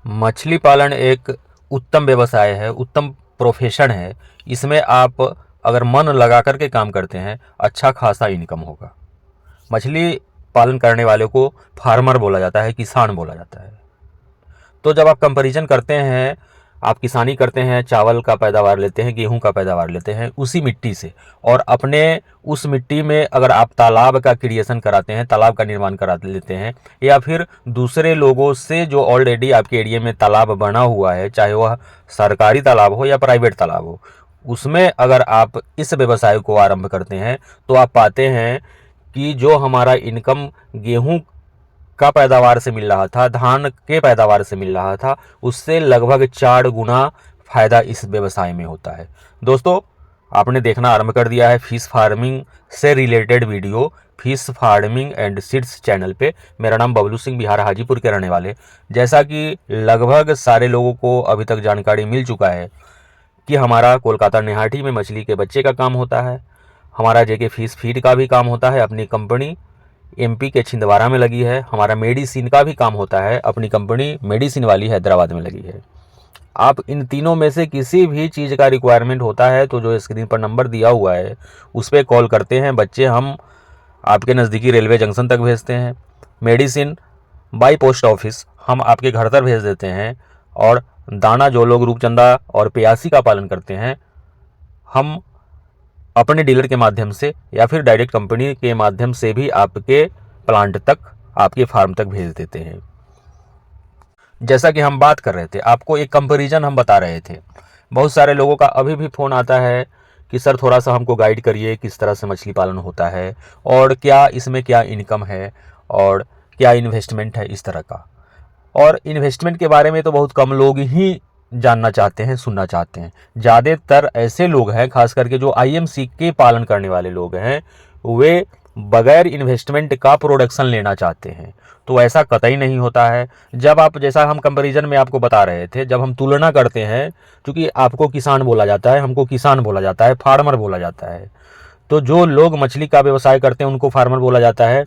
मछली पालन एक उत्तम व्यवसाय है, उत्तम प्रोफेशन है। इसमें आप अगर मन लगा कर के काम करते हैं, अच्छा खासा इनकम होगा। मछली पालन करने वाले को फार्मर बोला जाता है, किसान बोला जाता है। तो जब आप कंपैरिजन करते हैं, आप किसानी करते हैं, चावल का पैदावार लेते हैं, गेहूं का पैदावार लेते हैं उसी मिट्टी से, और अपने उस मिट्टी में अगर आप तालाब का क्रिएशन कराते हैं, तालाब का निर्माण करा लेते हैं, या फिर दूसरे लोगों से जो ऑलरेडी आपके एरिया में तालाब बना हुआ है, चाहे वह सरकारी तालाब हो या प्राइवेट तालाब हो, उसमें अगर आप इस व्यवसाय को आरंभ करते हैं तो आप पाते हैं कि जो हमारा इनकम गेहूं का पैदावार से मिल रहा था, धान के पैदावार से मिल रहा था, उससे लगभग 4 गुना फायदा इस व्यवसाय में होता है। दोस्तों, आपने देखना आरंभ कर दिया है फिश फार्मिंग से related video fish farming and seeds channel पे। मेरा नाम बबलू सिंह, बिहार हाजीपुर के रहने वाले। जैसा कि लगभग सारे लोगों को अभी तक जानकारी मिल चुका है कि हमारा कोलकाता निहाटी में मछली के बच्चे का काम होता है, हमारा जेके फिश फीड का भी काम होता है, अपनी कंपनी एमपी के छिंदवाड़ा में लगी है। हमारा मेडिसिन का भी काम होता है, अपनी कंपनी मेडिसिन वाली हैदराबाद में लगी है। आप इन तीनों में से किसी भी चीज़ का रिक्वायरमेंट होता है तो जो स्क्रीन पर नंबर दिया हुआ है उस पर कॉल करते हैं, बच्चे हम आपके नज़दीकी रेलवे जंक्शन तक भेजते हैं। मेडिसिन बाई पोस्ट ऑफिस हम आपके घर तक भेज देते हैं। और दाना जो लोग रूपचंदा और प्यासी का पालन करते हैं, हम अपने डीलर के माध्यम से या फिर डायरेक्ट कंपनी के माध्यम से भी आपके प्लांट तक, आपके फार्म तक भेज देते हैं। जैसा कि हम बात कर रहे थे, आपको एक कंपैरिजन हम बता रहे थे। बहुत सारे लोगों का अभी भी फ़ोन आता है कि सर थोड़ा सा हमको गाइड करिए, किस तरह से मछली पालन होता है और क्या इसमें क्या इनकम है और क्या इन्वेस्टमेंट है, इस तरह का। और इन्वेस्टमेंट के बारे में तो बहुत कम लोग ही जानना चाहते हैं, सुनना चाहते हैं। ज़्यादातर ऐसे लोग हैं, खास करके जो आईएमसी के पालन करने वाले लोग हैं, वे बगैर इन्वेस्टमेंट का प्रोडक्शन लेना चाहते हैं। तो ऐसा कतई नहीं होता है। जब आप, जैसा हम कंपैरिजन में आपको बता रहे थे, जब हम तुलना करते हैं, क्योंकि आपको किसान बोला जाता है, हमको किसान बोला जाता है, फार्मर बोला जाता है, तो जो लोग मछली का व्यवसाय करते हैं उनको फार्मर बोला जाता है,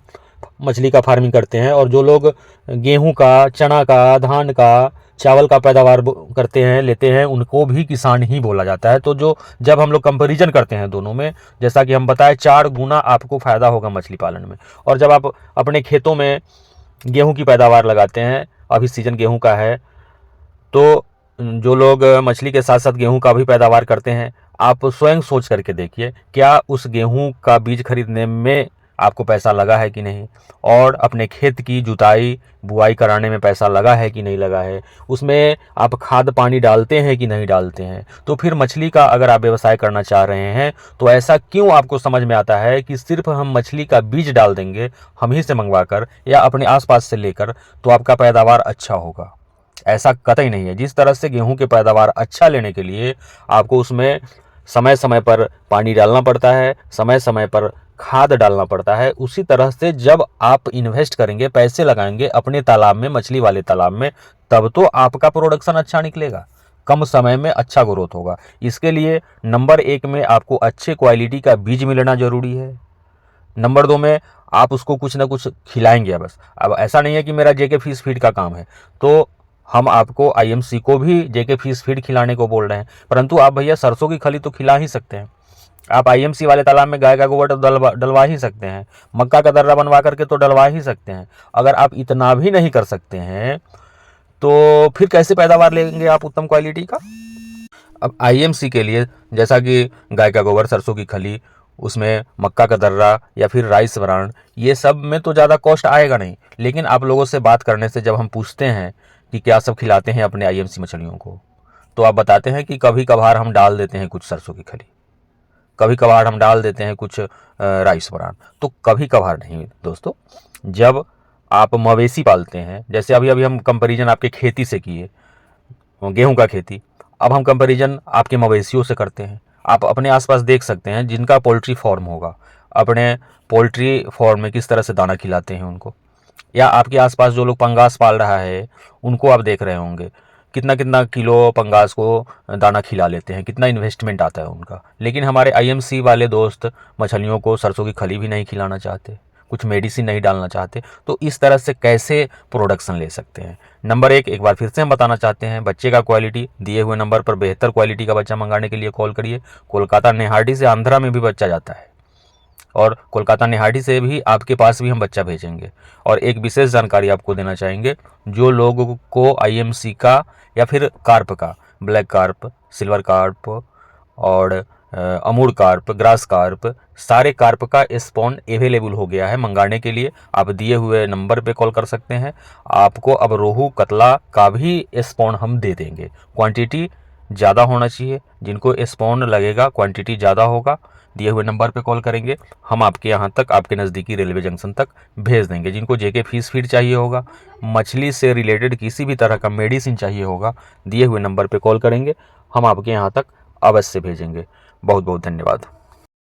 मछली का फार्मिंग करते हैं। और जो लोग गेहूं का, चना का, धान का, चावल का पैदावार करते हैं, लेते हैं, उनको भी किसान ही बोला जाता है। तो जब हम लोग कंपैरिजन करते हैं दोनों में, जैसा कि हम बताएं, 4 गुना आपको फ़ायदा होगा मछली पालन में। और जब आप अपने खेतों में गेहूं की पैदावार लगाते हैं, अभी सीजन गेहूं का है, तो जो लोग मछली के साथ साथ गेहूं का भी पैदावार करते हैं, आप स्वयं सोच करके देखिए, क्या उस गेहूं का बीज खरीदने में आपको पैसा लगा है कि नहीं, और अपने खेत की जुताई बुआई कराने में पैसा लगा है कि नहीं लगा है, उसमें आप खाद पानी डालते हैं कि नहीं डालते हैं। तो फिर मछली का अगर आप व्यवसाय करना चाह रहे हैं तो ऐसा क्यों आपको समझ में आता है कि सिर्फ हम मछली का बीज डाल देंगे हम ही से मंगवा कर या अपने आसपास से लेकर तो आपका पैदावार अच्छा होगा। ऐसा कतई नहीं है। जिस तरह से गेहूं के पैदावार अच्छा लेने के लिए आपको उसमें समय समय पर पानी डालना पड़ता है, समय समय पर खाद डालना पड़ता है, उसी तरह से जब आप इन्वेस्ट करेंगे, पैसे लगाएंगे अपने तालाब में, मछली वाले तालाब में, तब तो आपका प्रोडक्शन अच्छा निकलेगा, कम समय में अच्छा ग्रोथ होगा। इसके लिए नंबर 1 में आपको अच्छे क्वालिटी का बीज मिलना जरूरी है। नंबर 2 में आप उसको कुछ ना कुछ खिलाएंगे। बस अब ऐसा नहीं है कि मेरा जेके फिश फीड का काम है तो हम आपको आईएमसी को भी जेके फिश फीड खिलाने को बोल रहे हैं, परंतु आप भैया सरसों की खली तो खिला ही सकते हैं। आप आईएमसी वाले तालाब में गाय का गोबर डलवा ही सकते हैं, मक्का का दर्रा बनवा करके तो डलवा ही सकते हैं। अगर आप इतना भी नहीं कर सकते हैं तो फिर कैसे पैदावार लेंगे आप उत्तम क्वालिटी का। अब आईएमसी के लिए, जैसा कि गाय का गोबर, सरसों की खली, उसमें मक्का का दर्रा या फिर राइस ब्रांड, ये सब में तो ज़्यादा कॉस्ट आएगा नहीं। लेकिन आप लोगों से बात करने से जब हम पूछते हैं कि क्या सब खिलाते हैं अपने आईएमसी मछलियों को, तो आप बताते हैं कि कभी कभार हम डाल देते हैं कुछ सरसों की खली, कभी कभार हम डाल देते हैं कुछ राइस ब्रांड। तो कभी कभार नहीं दोस्तों। जब आप मवेशी पालते हैं, जैसे अभी अभी हम कंपैरिजन आपके खेती से किए, गेहूं का खेती, अब हम कंपैरिजन आपके मवेशियों से करते हैं। आप अपने आसपास देख सकते हैं जिनका पोल्ट्री फार्म होगा, अपने पोल्ट्री फार्म में किस तरह से दाना खिलाते हैं उनको, या आपके आसपास जो लोग पंगास पाल रहा है उनको आप देख रहे होंगे कितना कितना किलो पंगास को दाना खिला लेते हैं, कितना इन्वेस्टमेंट आता है उनका। लेकिन हमारे आईएमसी वाले दोस्त मछलियों को सरसों की खली भी नहीं खिलाना चाहते, कुछ मेडिसिन नहीं डालना चाहते, तो इस तरह से कैसे प्रोडक्शन ले सकते हैं। नंबर एक बार फिर से हम बताना चाहते हैं, बच्चे का क्वालिटी दिए हुए नंबर पर बेहतर क्वालिटी का बच्चा मंगाने के लिए कॉल करिए। कोलकाता नेहाटी से आंध्रा में भी बच्चा जाता है और कोलकाता नेहाटी से भी आपके पास भी हम बच्चा भेजेंगे। और एक विशेष जानकारी आपको देना चाहेंगे, जो लोगों को आईएमसी का या फिर कार्प का, ब्लैक कार्प, सिल्वर कार्प और अमूर कार्प, ग्रास कार्प, सारे कार्प का स्पॉन अवेलेबल हो गया है मंगाने के लिए। आप दिए हुए नंबर पे कॉल कर सकते हैं। आपको अब रोहू कतला का भी स्पॉन हम दे देंगे। क्वांटिटी ज़्यादा होना चाहिए, जिनको स्पॉन लगेगा क्वांटिटी ज़्यादा होगा, दिए हुए नंबर पे कॉल करेंगे, हम आपके यहाँ तक, आपके नज़दीकी रेलवे जंक्शन तक भेज देंगे। जिनको जेके फिश फीड चाहिए होगा, मछली से रिलेटेड किसी भी तरह का मेडिसिन चाहिए होगा, दिए हुए नंबर पे कॉल करेंगे, हम आपके यहाँ तक अवश्य भेजेंगे। बहुत बहुत धन्यवाद।